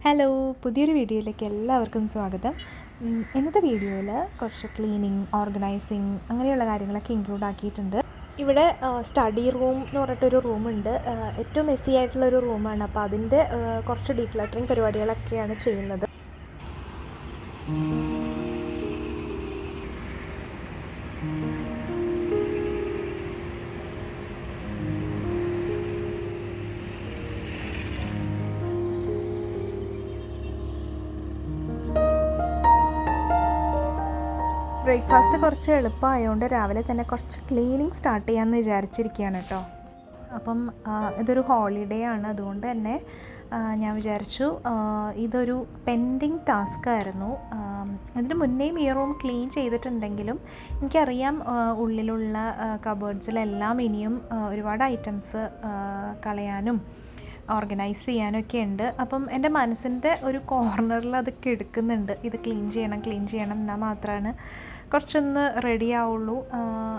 Hello, പുതിയൊരു വീഡിയോയിലേക്ക് എല്ലാവർക്കും സ്വാഗതം. ഇന്നത്തെ വീഡിയോയിൽ കുറച്ച് ക്ലീനിങ്, ഓർഗനൈസിങ് അങ്ങനെയുള്ള കാര്യങ്ങളൊക്കെ ഇൻക്ലൂഡ് ആക്കിയിട്ടുണ്ട്. ഇവിടെ സ്റ്റഡി റൂം എന്ന് പറഞ്ഞിട്ടൊരു റൂമുണ്ട്. ഏറ്റവും മെസ്സി ആയിട്ടുള്ളൊരു റൂമാണ്. അപ്പോൾ അതിൻ്റെ കുറച്ച് ഡീക്ലട്ടറിങ് പരിപാടികളൊക്കെയാണ് ചെയ്യുന്നത്. ബ്രേക്ക്ഫാസ്റ്റ് കുറച്ച് എളുപ്പമായതുകൊണ്ട് രാവിലെ തന്നെ കുറച്ച് ക്ലീനിങ് സ്റ്റാർട്ട് ചെയ്യാമെന്ന് വിചാരിച്ചിരിക്കുകയാണ് കേട്ടോ. അപ്പം ഇതൊരു ഹോളിഡേ ആണ്, അതുകൊണ്ട് തന്നെ ഞാൻ വിചാരിച്ചു ഇതൊരു പെൻഡിങ് ടാസ്ക് ആയിരുന്നു. അതിന് മുന്നേയും ഈ റൂം ക്ലീൻ ചെയ്തിട്ടുണ്ടെങ്കിലും എനിക്കറിയാം ഉള്ളിലുള്ള കബേർഡ്സിലെല്ലാം ഇനിയും ഒരുപാട് ഐറ്റംസ് കളയാനും ഓർഗനൈസ് ചെയ്യാനൊക്കെ ഉണ്ട്. അപ്പം എൻ്റെ മനസ്സിൻ്റെ ഒരു കോർണറിൽ അതൊക്കെ എടുക്കുന്നുണ്ട്. ഇത് ക്ലീൻ ചെയ്യണം എന്നാൽ മാത്രമാണ് കുറച്ചൊന്ന് റെഡി ആവുള്ളൂ.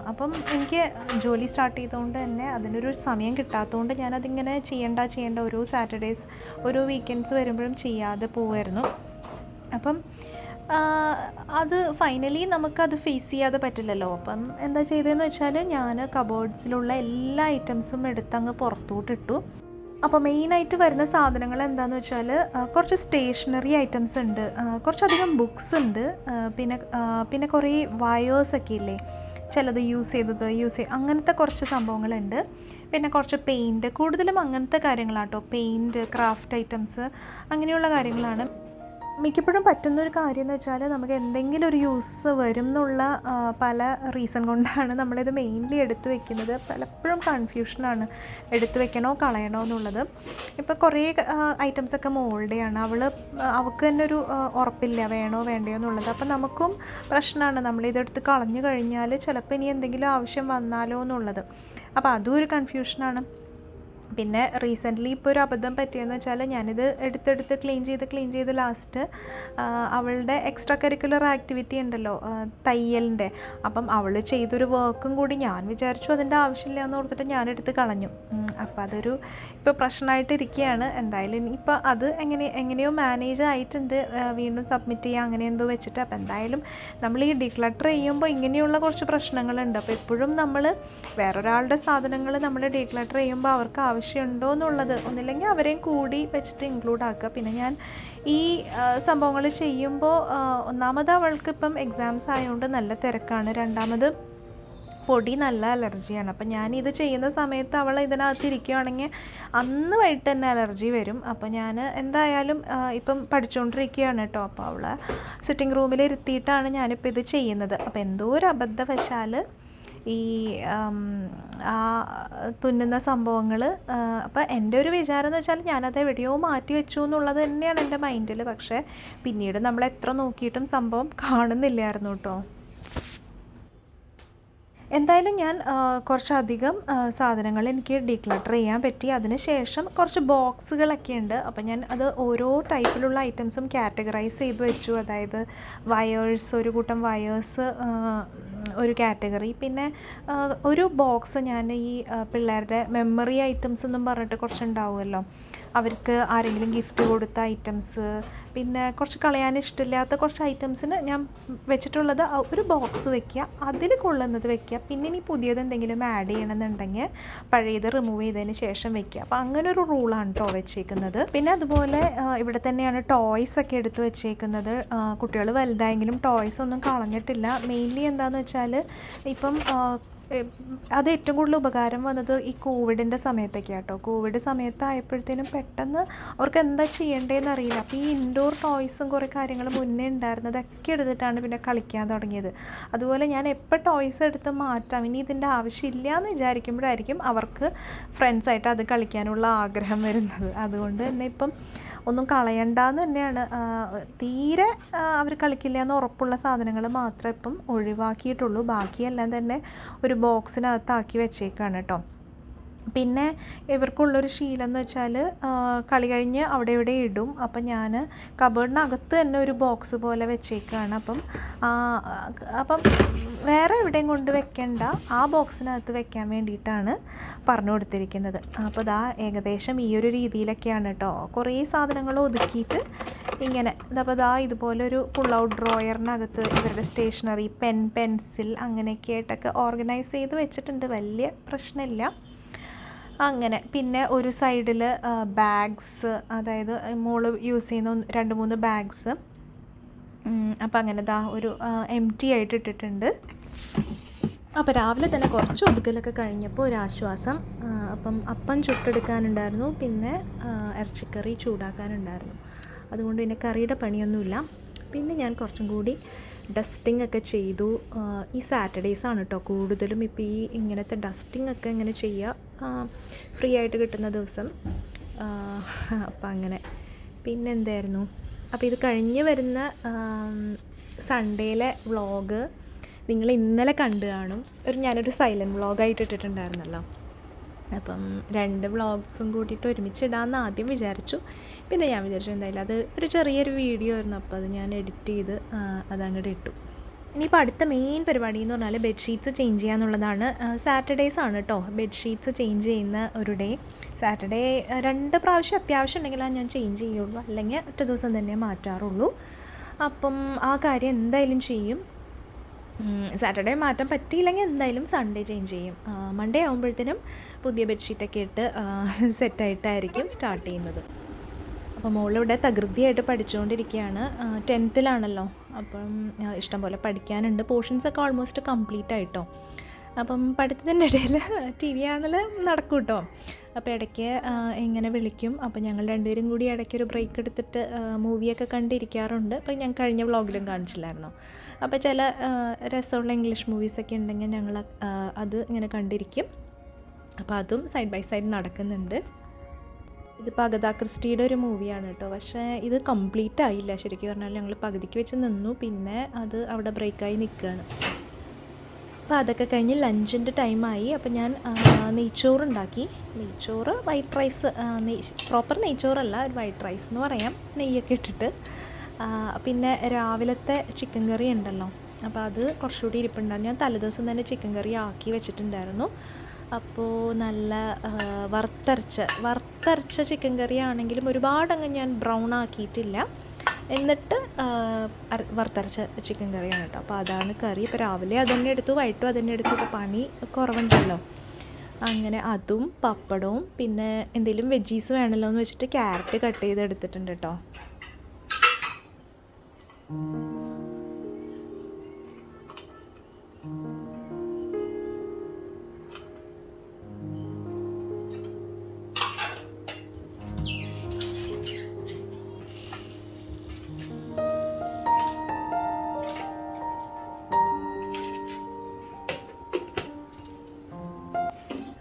അപ്പം എനിക്ക് ജോലി സ്റ്റാർട്ട് ചെയ്തുകൊണ്ട് തന്നെ അതിനൊരു സമയം കിട്ടാത്തതുകൊണ്ട് ഞാനതിങ്ങനെ ചെയ്യേണ്ട ഓരോ സാറ്റർഡേയ്സ്, ഓരോ വീക്കെൻഡ്സ് വരുമ്പോഴും ചെയ്യാതെ പോവുമായിരുന്നു. അപ്പം അത് ഫൈനലി നമുക്കത് ഫേസ് ചെയ്യാതെ പറ്റില്ലല്ലോ. അപ്പം എന്താ ചെയ്തതെന്ന് വെച്ചാൽ ഞാൻ കബോർഡ്സിലുള്ള എല്ലാ ഐറ്റംസും എടുത്തങ്ങ് പുറത്തോട്ടിട്ടു. അപ്പോൾ മെയിനായിട്ട് വരുന്ന സാധനങ്ങൾ എന്താണെന്ന് വെച്ചാൽ കുറച്ച് സ്റ്റേഷനറി ഐറ്റംസ് ഉണ്ട്, കുറച്ചധികം ബുക്സ് ഉണ്ട്, പിന്നെ കുറേ വയേഴ്സൊക്കെ ഇല്ലേ, ചിലത് യൂസ് അങ്ങനത്തെ കുറച്ച് സംഭവങ്ങളുണ്ട്. പിന്നെ കുറച്ച് പെയിൻറ്റ്, കൂടുതലും അങ്ങനത്തെ കാര്യങ്ങളാട്ടോ, പെയിൻറ്റ്, ക്രാഫ്റ്റ് ഐറ്റംസ് അങ്ങനെയുള്ള കാര്യങ്ങളാണ്. മിക്കപ്പോഴും പറ്റുന്നൊരു കാര്യം എന്ന് വെച്ചാൽ നമുക്ക് എന്തെങ്കിലും ഒരു യൂസ് വരും എന്നുള്ള പല റീസൺ കൊണ്ടാണ് നമ്മളിത് മെയിൻലി എടുത്തു വെക്കുന്നത്. പലപ്പോഴും കൺഫ്യൂഷനാണ് എടുത്തു വെക്കണോ കളയണോ എന്നുള്ളത്. ഇപ്പോൾ കുറേ ഐറ്റംസൊക്കെ മോൾഡെയാണ്, അവൾക്ക് തന്നെ ഒരു ഉറപ്പില്ല വേണോ വേണ്ടയോ എന്നുള്ളത്. അപ്പം നമുക്കും പ്രശ്നമാണ്, നമ്മളിതെടുത്ത് കളഞ്ഞു കഴിഞ്ഞാൽ ചിലപ്പോൾ ഇനി എന്തെങ്കിലും ആവശ്യം വന്നാലോ എന്നുള്ളത്. അപ്പോൾ അതും ഒരു കൺഫ്യൂഷനാണ്. പിന്നെ റീസെൻ്റ്ലി ഇപ്പോൾ ഒരു അബദ്ധം പറ്റിയെന്ന് വെച്ചാൽ ഞാനിത് എടുത്തെടുത്ത് ക്ലീൻ ചെയ്ത് ലാസ്റ്റ് അവളുടെ എക്സ്ട്രാ കരിക്കുലർ ആക്ടിവിറ്റി ഉണ്ടല്ലോ, തയ്യലിൻ്റെ, അപ്പം അവൾ ചെയ്തൊരു വർക്കും കൂടി ഞാൻ വിചാരിച്ചു അതിൻ്റെ ആവശ്യമില്ല എന്ന് ഓർത്തിട്ട് ഞാനെടുത്ത് കളഞ്ഞു. അപ്പോൾ അതൊരു ഇപ്പോൾ പ്രശ്നമായിട്ടിരിക്കുകയാണ്. എന്തായാലും ഇപ്പോൾ അത് എങ്ങനെയോ മാനേജ് ആയിട്ടുണ്ട്. വീണ്ടും സബ്മിറ്റ് ചെയ്യുക അങ്ങനെ എന്തോ വെച്ചിട്ട്. അപ്പോൾ എന്തായാലും നമ്മൾ ഈ ഡീക്ലട്ടർ ചെയ്യുമ്പോൾ ഇങ്ങനെയുള്ള കുറച്ച് പ്രശ്നങ്ങളുണ്ട്. അപ്പോൾ എപ്പോഴും നമ്മൾ വേറൊരാളുടെ സാധനങ്ങൾ നമ്മൾ ഡീക്ലട്ടർ ചെയ്യുമ്പോൾ അവർക്ക് ആവശ്യമുണ്ടോ എന്നുള്ളത് ഒന്നില്ലെങ്കിൽ അവരെയും കൂടി വെച്ചിട്ട് ഇൻക്ലൂഡ് ആക്കുക. പിന്നെ ഞാൻ ഈ സംഭവങ്ങൾ ചെയ്യുമ്പോൾ ഒന്നാമത് അവൾക്കിപ്പം എക്സാംസ് ആയതുകൊണ്ട് നല്ല തിരക്കാണ്, രണ്ടാമത് പൊടി നല്ല അലർജിയാണ്. അപ്പം ഞാനിത് ചെയ്യുന്ന സമയത്ത് അവൾ ഇതിനകത്ത് ഇരിക്കുകയാണെങ്കിൽ അന്ന് വൈകിട്ട് തന്നെ അലർജി വരും. അപ്പോൾ ഞാൻ എന്തായാലും ഇപ്പം പഠിച്ചുകൊണ്ടിരിക്കുകയാണ് കേട്ടോ. അപ്പോൾ അവളെ സിറ്റിംഗ് റൂമിൽ ഇരുത്തിയിട്ടാണ് ഞാനിപ്പോൾ ഇത് ചെയ്യുന്നത്. അപ്പോൾ എന്തോ ഒരു അബദ്ധവശാൽ ഈ തുന്നുന്ന സംഭവങ്ങൾ, അപ്പോൾ എൻ്റെ ഒരു വിചാരം എന്ന് വെച്ചാൽ ഞാനത് എവിടെയോ മാറ്റി വെച്ചു എന്നുള്ളത് തന്നെയാണ് എൻ്റെ മൈൻഡിൽ. പക്ഷേ പിന്നീട് നമ്മൾ എത്ര നോക്കിയിട്ടും സംഭവം കാണുന്നില്ലായിരുന്നു കേട്ടോ. എന്തായാലും ഞാൻ കുറച്ചധികം സാധനങ്ങൾ എനിക്ക് ഡീക്ലട്ടർ ചെയ്യാൻ പറ്റി. അതിന് ശേഷം കുറച്ച് ബോക്സുകളൊക്കെ ഉണ്ട്. അപ്പോൾ ഞാൻ അത് ഓരോ ടൈപ്പിലുള്ള ഐറ്റംസും കാറ്റഗറൈസ് ചെയ്ത് വെച്ചു. അതായത് വയേഴ്സ്, ഒരു കൂട്ടം വയേഴ്സ് ഒരു കാറ്റഗറി, പിന്നെ ഒരു ബോക്സ് ഞാൻ ഈ പിള്ളേരുടെ മെമ്മറി ഐറ്റംസ് എന്നും പറഞ്ഞിട്ട് കുറച്ചുണ്ടാവുമല്ലോ, അവർക്ക് ആരെങ്കിലും ഗിഫ്റ്റ് കൊടുത്ത ഐറ്റംസ്, പിന്നെ കുറച്ച് കളയാൻ ഇഷ്ടമില്ലാത്ത കുറച്ച് ഐറ്റംസിന് ഞാൻ വെച്ചിട്ടുള്ളത് ഒരു ബോക്സ് വെക്കുക, അതിൽ കൊള്ളുന്നത് വെക്കുക. പിന്നെ ഇനി പുതിയത് എന്തെങ്കിലും ആഡ് ചെയ്യണമെന്നുണ്ടെങ്കിൽ പഴയത് റിമൂവ് ചെയ്തതിന് ശേഷം വെക്കുക. അപ്പോൾ അങ്ങനെ ഒരു റൂളാണ് കേട്ടോ വെച്ചേക്കുന്നത്. പിന്നെ അതുപോലെ ഇവിടെ തന്നെയാണ് ടോയ്സ് ഒക്കെ എടുത്ത് വെച്ചേക്കുന്നത്. കുട്ടികൾ വലുതായെങ്കിലും ടോയ്സ് ഒന്നും കളഞ്ഞിട്ടില്ല. മെയിൻലി എന്താണെന്ന് വെച്ചാൽ ഇപ്പം അത് ഏറ്റവും കൂടുതൽ ഉപകാരം വന്നത് ഈ കോവിഡിൻ്റെ സമയത്തൊക്കെ കേട്ടോ. കോവിഡ് സമയത്തായപ്പോഴത്തേനും പെട്ടെന്ന് അവർക്ക് എന്താ ചെയ്യേണ്ടതെന്ന് അറിയില്ല. അപ്പോൾ ഈ ഇൻഡോർ ടോയ്സും കുറേ കാര്യങ്ങൾ മുന്നേ ഉണ്ടായിരുന്നതൊക്കെ എടുത്തിട്ടാണ് പിന്നെ കളിക്കാൻ തുടങ്ങിയത്. അതുപോലെ ഞാൻ എപ്പോൾ ടോയ്സ് എടുത്ത് മാറ്റാം, ഇനി ഇതിൻ്റെ ആവശ്യമില്ല എന്ന് വിചാരിക്കുമ്പോഴായിരിക്കും അവർക്ക് ഫ്രണ്ട്സായിട്ട് അത് കളിക്കാനുള്ള ആഗ്രഹം വരുന്നത്. അതുകൊണ്ട് തന്നെ ഇപ്പം ഒന്നും കളയണ്ടെന്ന് തന്നെയാണ്. തീരെ അവർ കളിക്കില്ല എന്ന് ഉറപ്പുള്ള സാധനങ്ങൾ മാത്രമേ ഇപ്പം ഒഴിവാക്കിയിട്ടുള്ളൂ. ബാക്കിയെല്ലാം തന്നെ ഒരു ബോക്സിനകത്താക്കി വെച്ചേക്കാണ് കേട്ടോ. പിന്നെ ഇവർക്കുള്ളൊരു ശീലം എന്ന് വെച്ചാൽ കളി കഴിഞ്ഞ് അവിടെ ഇവിടെ ഇടും. അപ്പം ഞാൻ കബേർഡിനകത്ത് തന്നെ ഒരു ബോക്സ് പോലെ വെച്ചേക്കുകയാണ്. അപ്പം വേറെ എവിടെയും കൊണ്ട് വെക്കേണ്ട, ആ ബോക്സിനകത്ത് വെക്കാൻ വേണ്ടിയിട്ടാണ് പറഞ്ഞു കൊടുത്തിരിക്കുന്നത്. അപ്പോൾ ഏകദേശം ഈ ഒരു രീതിയിലൊക്കെയാണ് കേട്ടോ. കുറേ സാധനങ്ങൾ ഒതുക്കിയിട്ട് ഇങ്ങനെ അപ്പോൾ ഇതുപോലൊരു പുൾ ഔട്ട് ഡ്രോയറിനകത്ത് ഇവരുടെ സ്റ്റേഷനറി, പെൻസിൽ അങ്ങനെയൊക്കെ ആയിട്ടൊക്കെ ഓർഗനൈസ് ചെയ്ത് വെച്ചിട്ടുണ്ട്. വലിയ പ്രശ്നമില്ല. അങ്ങനെ പിന്നെ ഒരു സൈഡിൽ ബാഗ്സ്, അതായത് മോള് യൂസ് ചെയ്യുന്ന 2-3 ബാഗ്സ്. അപ്പം അങ്ങനെ ഒരു എംപ്റ്റി ആയിട്ട് ഇട്ടിട്ടുണ്ട്. അപ്പോൾ രാവിലെ തന്നെ കുറച്ച് ഒതുക്കലൊക്കെ കഴിഞ്ഞപ്പോൾ ഒരു ആശ്വാസം. അപ്പം ചുട്ടെടുക്കാനുണ്ടായിരുന്നു, പിന്നെ ഇറച്ചിക്കറി ചൂടാക്കാനുണ്ടായിരുന്നു. അതുകൊണ്ട് പിന്നെ കറിയുടെ പണിയൊന്നുമില്ല. പിന്നെ ഞാൻ കുറച്ചും കൂടി ഡസ്റ്റിംഗ് ഒക്കെ ചെയ്തു. ഈ സാറ്റർഡേയ്സ് ആണ് കേട്ടോ കൂടുതലും ഇപ്പോൾ ഈ ഇങ്ങനത്തെ ഡസ്റ്റിംഗ് ഒക്കെ ഇങ്ങനെ ചെയ്യുക, ഫ്രീ ആയിട്ട് കിട്ടുന്ന ദിവസം. അപ്പം അങ്ങനെ പിന്നെ എന്തായിരുന്നു, അപ്പോൾ ഇത് കഴിഞ്ഞ് വരുന്ന സൺഡേയിലെ വ്ളോഗ് നിങ്ങൾ ഇന്നലെ കണ്ടു കാണും. ഞാനൊരു സൈലൻറ്റ് വ്ളോഗായിട്ട് ഇട്ടിട്ടുണ്ടായിരുന്നല്ലോ. അപ്പം 2 വ്ളോഗ്സും കൂടിയിട്ട് ഒരുമിച്ചിടാമെന്ന് ആദ്യം വിചാരിച്ചു. പിന്നെ ഞാൻ വിചാരിച്ചു എന്തായാലും അത് ഒരു ചെറിയൊരു വീഡിയോ ആയിരുന്നു, അപ്പോൾ അത് ഞാൻ എഡിറ്റ് ചെയ്ത് അതങ്ങോട്ട് ഇട്ടു. ഇനിയിപ്പോൾ അടുത്ത മെയിൻ പരിപാടി എന്ന് പറഞ്ഞാൽ ബെഡ്ഷീറ്റ്സ് ചേഞ്ച് ചെയ്യാന്നുള്ളതാണ്. സാറ്റർഡേയ്സ് ആണ് കേട്ടോ ബെഡ്ഷീറ്റ്സ് ചേഞ്ച് ചെയ്യുന്ന ഒരു ഡേ. സാറ്റർഡേ 2 പ്രാവശ്യം അത്യാവശ്യം ഉണ്ടെങ്കിലാണ് ഞാൻ ചേഞ്ച് ചെയ്യുള്ളൂ, അല്ലെങ്കിൽ ഒറ്റ ദിവസം തന്നെ മാറ്റാറുള്ളൂ. അപ്പം ആ കാര്യം എന്തായാലും ചെയ്യും. സാറ്റർഡേ മാറ്റാൻ പറ്റിയില്ലെങ്കിൽ എന്തായാലും സൺഡേ ചേഞ്ച് ചെയ്യും. മൺഡേ ആകുമ്പോഴത്തേനും പുതിയ ബെഡ്ഷീറ്റൊക്കെ ഇട്ട് സെറ്റായിട്ടായിരിക്കും സ്റ്റാർട്ട് ചെയ്യുന്നത്. അപ്പോൾ മോളിവിടെ തകൃതിയായിട്ട് പഠിച്ചുകൊണ്ടിരിക്കുകയാണ്. 10th അപ്പം ഇഷ്ടംപോലെ പഠിക്കാനുണ്ട്. പോർഷൻസൊക്കെ ഓൾമോസ്റ്റ് കംപ്ലീറ്റ് ആയിട്ടോ. അപ്പം പഠിത്തത്തിൻ്റെ ഇടയിൽ TV കാണൽ നടക്കും കേട്ടോ. അപ്പോൾ ഇടയ്ക്ക് ഇങ്ങനെ വിളിക്കും. അപ്പോൾ ഞങ്ങൾ 2 പേരും കൂടി ഇടയ്ക്കൊരു ബ്രേക്ക് എടുത്തിട്ട് മൂവിയൊക്കെ കണ്ടിരിക്കാറുണ്ട്. അപ്പോൾ ഞാൻ കഴിഞ്ഞ വ്ളോഗിലും കാണിച്ചില്ലായിരുന്നു. അപ്പോൾ ചില രസമുള്ള ഇംഗ്ലീഷ് മൂവീസൊക്കെ ഉണ്ടെങ്കിൽ ഞങ്ങൾ അത് ഇങ്ങനെ കണ്ടിരിക്കും. അപ്പോൾ അതും സൈഡ് ബൈ സൈഡ് നടക്കുന്നുണ്ട്. ഇതിപ്പോൾ അഗത ക്രിസ്റ്റിയുടെ ഒരു മൂവിയാണ് കേട്ടോ. പക്ഷേ ഇത് കംപ്ലീറ്റ് ആയില്ല. ശരിക്കും പറഞ്ഞാൽ ഞങ്ങൾ പകുതിക്ക് വെച്ച് നിന്നു, പിന്നെ അത് അവിടെ ബ്രേക്കായി നിൽക്കുകയാണ്. അപ്പോൾ അതൊക്കെ കഴിഞ്ഞ് ലഞ്ചിൻ്റെ ടൈമായി. അപ്പോൾ ഞാൻ നെയ്ച്ചോറുണ്ടാക്കി. നെയ്ച്ചോറ് വൈറ്റ് റൈസ്, പ്രോപ്പർ നെയ്ച്ചോറല്ല, ഒരു വൈറ്റ് റൈസ് എന്ന് പറയാം, നെയ്യൊക്കെ ഇട്ടിട്ട്. പിന്നെ രാവിലത്തെ ചിക്കൻ കറി ഉണ്ടല്ലോ, അപ്പോൾ അത് കുറച്ചുകൂടി ഇരിപ്പുണ്ടായിരുന്നു. ഞാൻ തലേദിവസം തന്നെ ചിക്കൻ കറി ആക്കി വെച്ചിട്ടുണ്ടായിരുന്നു. അപ്പോൾ നല്ല വറുത്തരച്ച ചിക്കൻ കറി ആണെങ്കിലും ഒരുപാടങ്ങ് ഞാൻ ബ്രൗൺ ആക്കിയിട്ടില്ല. എന്നിട്ട് വറുത്തരച്ച ചിക്കൻ കറിയാണ് കേട്ടോ. അപ്പോൾ അതാണ് കറി. ഇപ്പോൾ രാവിലെ അതുതന്നെ എടുത്തു, വൈകിട്ടും അതുതന്നെ എടുത്തു. ഇപ്പോൾ പണി കുറവുണ്ടല്ലോ. അങ്ങനെ അതും പപ്പടവും പിന്നെ എന്തെങ്കിലും വെജീസ് വേണമല്ലോ എന്ന് വെച്ചിട്ട് ക്യാരറ്റ് കട്ട് ചെയ്ത് എടുത്തിട്ടുണ്ട് കേട്ടോ.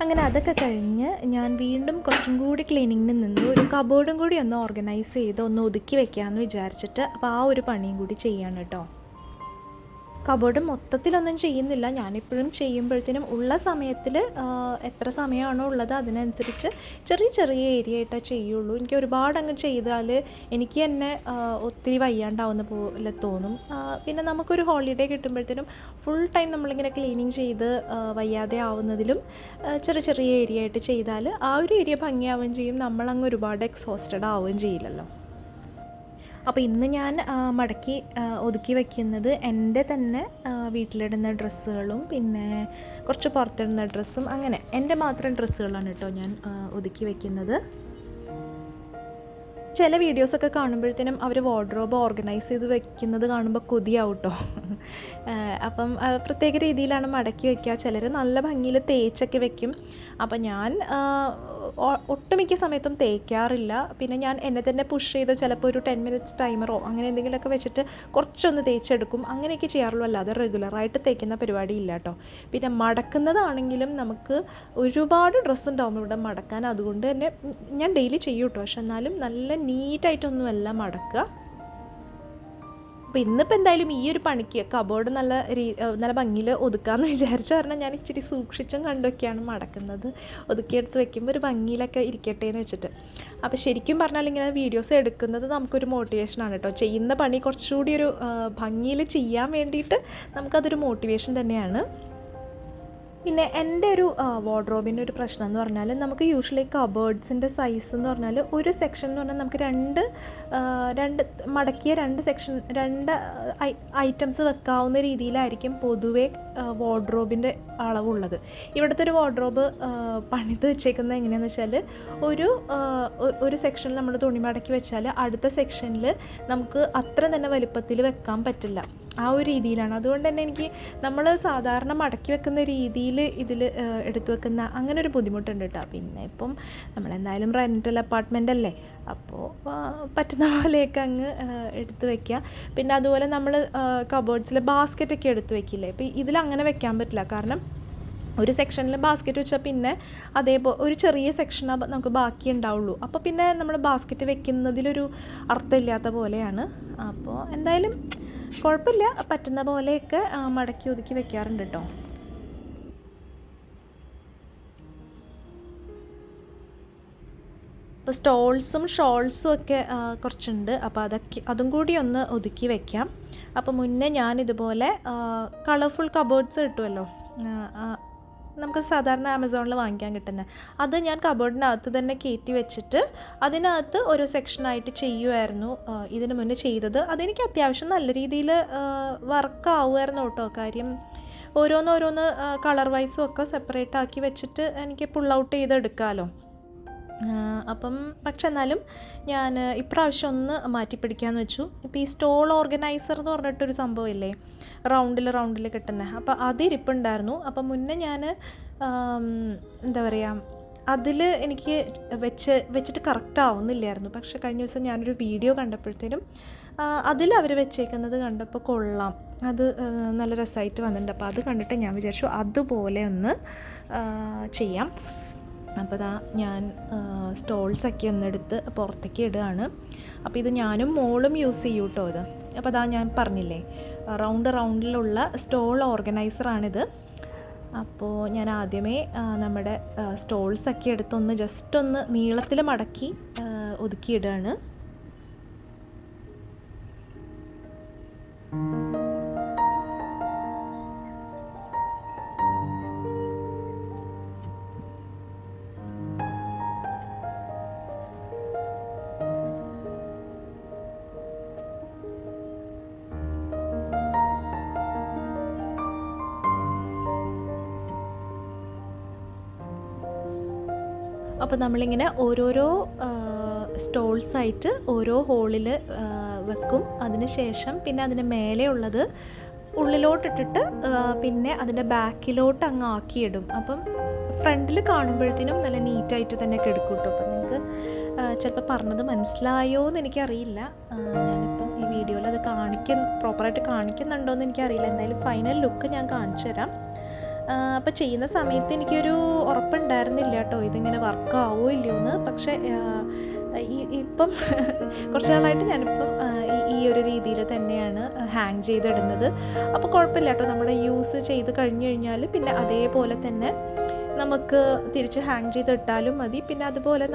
അങ്ങനെ അതൊക്കെ കഴിഞ്ഞ് ഞാൻ വീണ്ടും കുറച്ചും കൂടി ക്ലീനിങ്ങിന് നിന്നു. ഒരു കബോർഡും കൂടി ഒന്ന് ഓർഗനൈസ് ചെയ്ത് ഒന്ന് ഒതുക്കി വെക്കാമെന്ന് വിചാരിച്ചിട്ട് അപ്പോൾ ആ ഒരു പണിയും കൂടി ചെയ്യാണ് കേട്ടോ. കബോർഡ് മൊത്തത്തിലൊന്നും ചെയ്യുന്നില്ല. ഞാനിപ്പോഴും ചെയ്യുമ്പോഴത്തേനും ഉള്ള സമയത്തിൽ എത്ര സമയമാണോ ഉള്ളത് അതിനനുസരിച്ച് ചെറിയ ചെറിയ ഏരിയ ആയിട്ടേ ചെയ്യുള്ളൂ. എനിക്ക് ഒരുപാട് അങ്ങ് ചെയ്താൽ എനിക്ക് തന്നെ ഒത്തിരി വയ്യാണ്ടാവുന്ന പോലെ തോന്നും. പിന്നെ നമുക്കൊരു ഹോളിഡേ കിട്ടുമ്പോഴത്തേനും ഫുൾ ടൈം നമ്മളിങ്ങനെ ക്ലീനിങ് ചെയ്ത് വയ്യാതെ ആവുന്നതിലും ചെറിയ ചെറിയ ഏരിയ ആയിട്ട് ചെയ്താൽ ആ ഒരു ഏരിയ ഭംഗിയാവുകയും ചെയ്യും, നമ്മളങ്ങ് ഒരുപാട് എക്സോസ്റ്റഡ് ആവുകയും ചെയ്യില്ലല്ലോ. അപ്പോൾ ഇന്ന് ഞാൻ മടക്കി ഒതുക്കി വയ്ക്കുന്നത് എൻ്റെ തന്നെ വീട്ടിലിടുന്ന ഡ്രസ്സുകളും പിന്നെ കുറച്ച് പുറത്തിടുന്ന ഡ്രസ്സും, അങ്ങനെ എൻ്റെ മാത്രം ഡ്രസ്സുകളാണ് കേട്ടോ ഞാൻ ഒതുക്കി വയ്ക്കുന്നത്. ചില വീഡിയോസൊക്കെ കാണുമ്പോഴത്തേനും അവർ വാർഡ്രോബ് ഓർഗനൈസ് ചെയ്ത് വെക്കുന്നത് കാണുമ്പോൾ കൊതിയാവും കേട്ടോ. അപ്പം പ്രത്യേക രീതിയിലാണ് മടക്കി വയ്ക്കുക. ചിലർ നല്ല ഭംഗിയിൽ തേച്ചൊക്കെ വെക്കും. അപ്പം ഞാൻ ഒട്ടുമിക്ക സമയത്തും തേക്കാറില്ല. പിന്നെ ഞാൻ എന്നെ തന്നെ പുഷ് ചെയ്ത് ചിലപ്പോൾ ഒരു 10 minutes ടൈമറോ അങ്ങനെ എന്തെങ്കിലുമൊക്കെ വെച്ചിട്ട് കുറച്ചൊന്ന് തേച്ചെടുക്കും. അങ്ങനെയൊക്കെ ചെയ്യാറുള്ളൂ, അല്ലാതെ റെഗുലറായിട്ട് തേക്കുന്ന പരിപാടി ഇല്ല കേട്ടോ. പിന്നെ മടക്കുന്നതാണെങ്കിലും നമുക്ക് ഒരുപാട് ഡ്രസ്സ് ഉണ്ടാവും ഇവിടെ മടക്കാൻ. അതുകൊണ്ട് തന്നെ ഞാൻ ഡെയിലി ചെയ്യും കേട്ടോ. പക്ഷെ എന്നാലും നല്ല നീറ്റായിട്ടൊന്നുമല്ല മടക്കുക. അപ്പോൾ ഇന്നിപ്പോൾ എന്തായാലും ഈ ഒരു പണിക്ക് കബോർഡ് നല്ല ഭംഗിയിൽ ഒതുക്കാമെന്ന് വിചാരിച്ച കാരണം ഞാൻ ഇച്ചിരി സൂക്ഷിച്ചും കണ്ടൊക്കെയാണ് മടക്കുന്നത്. ഒതുക്കിയെടുത്ത് വെക്കുമ്പോൾ ഒരു ഭംഗിയിലൊക്കെ ഇരിക്കട്ടെ എന്ന് വെച്ചിട്ട്. അപ്പോൾ ശരിക്കും പറഞ്ഞാൽ ഇങ്ങനെ വീഡിയോസ് എടുക്കുന്നത് നമുക്കൊരു മോട്ടിവേഷനാണ് കേട്ടോ. ചെയ്യുന്ന പണി കുറച്ചുകൂടി ഒരു ഭംഗിയിൽ ചെയ്യാൻ വേണ്ടിയിട്ട് നമുക്കതൊരു മോട്ടിവേഷൻ തന്നെയാണ്. പിന്നെ എൻ്റെ ഒരു വാർഡ്രോബിൻ്റെ ഒരു പ്രശ്നം എന്ന് പറഞ്ഞാൽ നമുക്ക് യൂഷ്വലി കബേർഡ്സിൻ്റെ സൈസ് എന്ന് പറഞ്ഞാൽ ഒരു സെക്ഷൻ എന്ന് പറഞ്ഞാൽ നമുക്ക് രണ്ട് മടക്കിയ രണ്ട് ഐറ്റംസ് വെക്കാവുന്ന രീതിയിലായിരിക്കും പൊതുവേ വാർഡ്രോബിൻ്റെ അളവുള്ളത്. ഇവിടുത്തെ ഒരു വാർഡ്രോബ് പണിത് വെച്ചേക്കുന്നത് എങ്ങനെയാണെന്ന് വെച്ചാൽ ഒരു സെക്ഷനിൽ നമ്മൾ തുണി മടക്കി വെച്ചാൽ അടുത്ത സെക്ഷനിൽ നമുക്ക് അത്ര തന്നെ വലുപ്പത്തിൽ വെക്കാൻ പറ്റില്ല. ആ ഒരു രീതിയിലാണ്. അതുകൊണ്ട് തന്നെ എനിക്ക് നമ്മൾ സാധാരണ മടക്കി വെക്കുന്ന രീതിയിൽ ഇതിൽ എടുത്തു വെക്കുന്ന അങ്ങനെ ഒരു ബുദ്ധിമുട്ടുണ്ട് കേട്ടോ. പിന്നെ ഇപ്പം നമ്മളെന്തായാലും റെൻ്റൽ അപ്പാർട്ട്മെൻ്റ് അല്ലേ, അപ്പോൾ പറ്റുന്ന പോലെയൊക്കെ അങ്ങ് എടുത്ത് വയ്ക്കുക. പിന്നെ അതുപോലെ നമ്മൾ കബോർഡ്സിൽ ബാസ്ക്കറ്റൊക്കെ എടുത്ത് വയ്ക്കില്ലേ, ഇപ്പോൾ ഇതിലങ്ങനെ വെക്കാൻ പറ്റില്ല. കാരണം ഒരു സെക്ഷനിൽ ബാസ്ക്കറ്റ് വെച്ചാൽ പിന്നെ അതേപോലെ ഒരു ചെറിയ സെക്ഷനാണ് നമുക്ക് ബാക്കി ഉണ്ടാവുള്ളൂ. അപ്പോൾ പിന്നെ നമ്മൾ ബാസ്ക്കറ്റ് വെക്കുന്നതിലൊരു അർത്ഥമില്ലാത്ത പോലെയാണ്. അപ്പോൾ എന്തായാലും കുഴപ്പമില്ല, പറ്റുന്ന പോലെയൊക്കെ മടക്കി ഒതുക്കി വെക്കാറുണ്ട് കേട്ടോ. അപ്പോൾ സ്റ്റോൾസും ഷോൾസും ഒക്കെ കുറച്ചുണ്ട്. അപ്പോൾ അതും കൂടി ഒന്ന് ഒതുക്കി വെക്കാം. അപ്പോൾ മുന്നേ ഞാനിതുപോലെ കളർഫുൾ കബോർഡ്സ് കിട്ടുമല്ലോ, നമുക്ക് സാധാരണ ആമസോണിൽ വാങ്ങിക്കാൻ കിട്ടുന്നത്, അത് ഞാൻ കബോർഡിനകത്ത് തന്നെ കയറ്റി വെച്ചിട്ട് അതിനകത്ത് ഓരോ സെക്ഷനായിട്ട് ചെയ്യുമായിരുന്നു ഇതിന് മുന്നേ ചെയ്തത്. അതെനിക്ക് അത്യാവശ്യം നല്ല രീതിയിൽ വർക്കാവുമായിരുന്നു കേട്ടോ. കാര്യം ഓരോന്ന് കളർ വൈസും ഒക്കെ സെപ്പറേറ്റ് ആക്കി വെച്ചിട്ട് എനിക്ക് പുൾ ഔട്ട് ചെയ്തെടുക്കാമല്ലോ. അപ്പം പക്ഷെ എന്നാലും ഞാൻ ഇപ്രാവശ്യം ഒന്ന് മാറ്റിപ്പിടിക്കാമെന്ന് വെച്ചു. ഇപ്പോൾ ഈ സ്റ്റോൾ ഓർഗനൈസർ എന്ന് പറഞ്ഞിട്ടൊരു സംഭവമില്ലേ, റൗണ്ടിൽ കിട്ടുന്നത്, അപ്പോൾ അതിരിപ്പുണ്ടായിരുന്നു. അപ്പം മുന്നേ ഞാൻ എന്താ പറയുക, അതിൽ എനിക്ക് വെച്ചിട്ട് കറക്റ്റ് ആവുന്നില്ലായിരുന്നു. പക്ഷെ കഴിഞ്ഞ ദിവസം ഞാനൊരു വീഡിയോ കണ്ടപ്പോഴത്തേനും അതിൽ അവർ വെച്ചേക്കുന്നത് കണ്ടപ്പോൾ കൊള്ളാം, അത് നല്ല രസമായിട്ട് വന്നിട്ടുണ്ട്. അപ്പോൾ അത് കണ്ടിട്ട് ഞാൻ വിചാരിച്ചു അതുപോലെ ഒന്ന് ചെയ്യാം. അപ്പോൾ ഇതാ ഞാൻ സ്റ്റോൾസൊക്കെ ഒന്നെടുത്ത് പുറത്തേക്ക് ഇടുകയാണ്. അപ്പോൾ ഇത് ഞാനും മോളും യൂസ് ചെയ്യും കേട്ടോ ഇത്. അപ്പോൾ അതാ ഞാൻ പറഞ്ഞില്ലേ, റൗണ്ടിലുള്ള സ്റ്റോൾ ഓർഗനൈസറാണിത്. അപ്പോൾ ഞാൻ ആദ്യമേ നമ്മുടെ സ്റ്റോൾസൊക്കെ എടുത്തൊന്ന് ജസ്റ്റ് ഒന്ന് നീളത്തിൽ മടക്കി ഒതുക്കിയിടുകയാണ്. അപ്പോൾ നമ്മളിങ്ങനെ ഓരോരോ സ്റ്റോൾസായിട്ട് ഓരോ ഹോളിൽ വെക്കും. അതിന് ശേഷം പിന്നെ അതിന് മേലെ ഉള്ളത് ഉള്ളിലോട്ടിട്ടിട്ട് പിന്നെ അതിൻ്റെ ബാക്കിലോട്ട് അങ്ങ് ആക്കിയിടും. അപ്പം ഫ്രണ്ടിൽ കാണുമ്പോഴത്തേനും നല്ല നീറ്റായിട്ട് തന്നെ കിടക്കും കേട്ടോ. അപ്പം നിങ്ങൾക്ക് ചിലപ്പോൾ പറഞ്ഞത് മനസ്സിലായോ എന്ന് എനിക്കറിയില്ല. ഞാനിപ്പം ഈ വീഡിയോയിൽ അത് പ്രോപ്പറായിട്ട് കാണിക്കുന്നുണ്ടോ എന്ന് എനിക്കറിയില്ല. എന്തായാലും ഫൈനൽ ലുക്ക് ഞാൻ കാണിച്ചു തരാം. അപ്പോൾ ചെയ്യുന്ന സമയത്ത് എനിക്കൊരു ഉറപ്പുണ്ടായിരുന്നില്ല കേട്ടോ ഇതിങ്ങനെ വർക്കാവോ ഇല്ലയോ എന്ന്. പക്ഷേ ഇപ്പം കുറച്ച് നാളായിട്ട് ഞാനിപ്പം ഈ ഒരു രീതിയിൽ തന്നെയാണ് ഹാങ് ചെയ്തിടുന്നത്. അപ്പോൾ കുഴപ്പമില്ല കേട്ടോ, നമ്മുടെ യൂസ് ചെയ്ത് കഴിഞ്ഞ് കഴിഞ്ഞാൽ പിന്നെ അതേപോലെ തന്നെ നമുക്ക് തിരിച്ച് ഹാങ് ചെയ്തിട്ടാലും മതി. പിന്നെ അതുപോലെ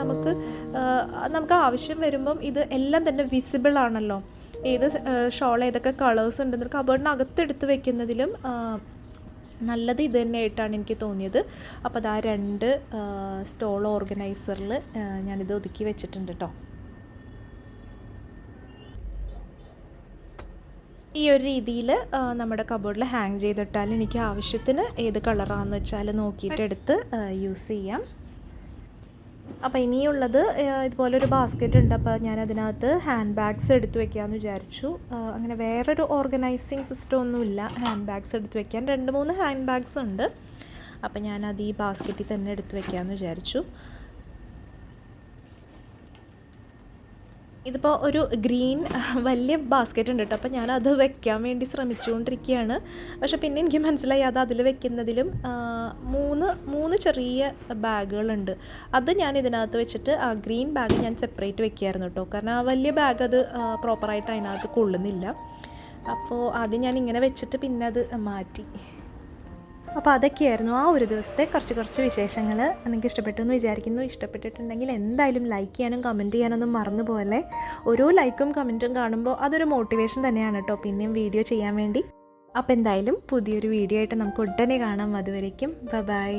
നമുക്ക് ആവശ്യം വരുമ്പം ഇത് എല്ലാം തന്നെ വിസിബിൾ ആണല്ലോ, ഏത് ഷോൾ ഏതൊക്കെ കളേഴ്സ് ഉണ്ടെന്ന് കബോർഡിനകത്തെടുത്ത് വെക്കുന്നതിലും നല്ലത് ഇത് തന്നെയായിട്ടാണ് എനിക്ക് തോന്നിയത്. അപ്പോൾ അതാ 2 സ്റ്റോൾ ഓർഗനൈസറിൽ ഞാനിത് ഒതുക്കി വെച്ചിട്ടുണ്ട് കേട്ടോ. ഈ ഒരു രീതിയിൽ നമ്മുടെ കബോർഡിൽ ഹാങ് ചെയ്തിട്ടാൽ എനിക്ക് ആവശ്യത്തിന് ഏത് കളറാണെന്ന് വെച്ചാൽ നോക്കിയിട്ട് എടുത്ത് യൂസ് ചെയ്യാം. അപ്പോൾ ഇനിയുള്ളത് ഇതുപോലൊരു ബാസ്ക്കറ്റ് ഉണ്ട്. അപ്പോൾ ഞാനതിനകത്ത് ഹാൻഡ് ബാഗ്സ് എടുത്ത് വെക്കാമെന്ന് വിചാരിച്ചു. അങ്ങനെ വേറൊരു ഓർഗനൈസിങ് സിസ്റ്റം ഒന്നുമില്ല ഹാൻഡ് ബാഗ്സ് എടുത്ത് വെക്കാൻ. 2-3 ഹാൻഡ് ബാഗ്സ് ഉണ്ട്. അപ്പോൾ ഞാനത് ഈ ബാസ്ക്കറ്റിൽ തന്നെ എടുത്ത് വെക്കാമെന്ന് വിചാരിച്ചു. ഇതിപ്പോൾ ഒരു ഗ്രീൻ വലിയ ബാസ്ക്കറ്റ് ഉണ്ട് കേട്ടോ. അപ്പോൾ ഞാനത് വെക്കാൻ വേണ്ടി ശ്രമിച്ചുകൊണ്ടിരിക്കുകയാണ്. പക്ഷേ പിന്നെ എനിക്ക് മനസ്സിലായി അത് അതിൽ വെക്കുന്നതിലും 3 ചെറിയ ബാഗുകളുണ്ട്. അത് ഞാൻ ഇതിനകത്ത് വെച്ചിട്ട് ആ ഗ്രീൻ ബാഗ് ഞാൻ സെപ്പറേറ്റ് വെക്കുകയായിരുന്നു കേട്ടോ. കാരണം ആ വലിയ ബാഗ് അത് പ്രോപ്പറായിട്ട് അതിനകത്ത് കൊള്ളുന്നില്ല. അപ്പോൾ ആദ്യം ഞാൻ ഇങ്ങനെ വെച്ചിട്ട് പിന്നെ അത് മാറ്റി. അപ്പോൾ അതൊക്കെയായിരുന്നു ആ ഒരു ദിവസത്തെ കുറച്ച് വിശേഷങ്ങൾ. നിങ്ങൾക്ക് ഇഷ്ടപ്പെട്ടു എന്ന് വിചാരിക്കുന്നു. ഇഷ്ടപ്പെട്ടിട്ടുണ്ടെങ്കിൽ എന്തായാലും ലൈക്ക് ചെയ്യാനും കമൻറ്റ് ചെയ്യാനൊന്നും മറന്നു പോകല്ലേ. ഓരോ ലൈക്കും കമൻറ്റും കാണുമ്പോൾ അതൊരു മോട്ടിവേഷൻ തന്നെയാണ് കേട്ടോ പിന്നെയും വീഡിയോ ചെയ്യാൻ വേണ്ടി. അപ്പോൾ എന്തായാലും പുതിയൊരു വീഡിയോ ആയിട്ട് നമുക്ക് ഉടനെ കാണാം. അതുവരേക്കും ബൈ.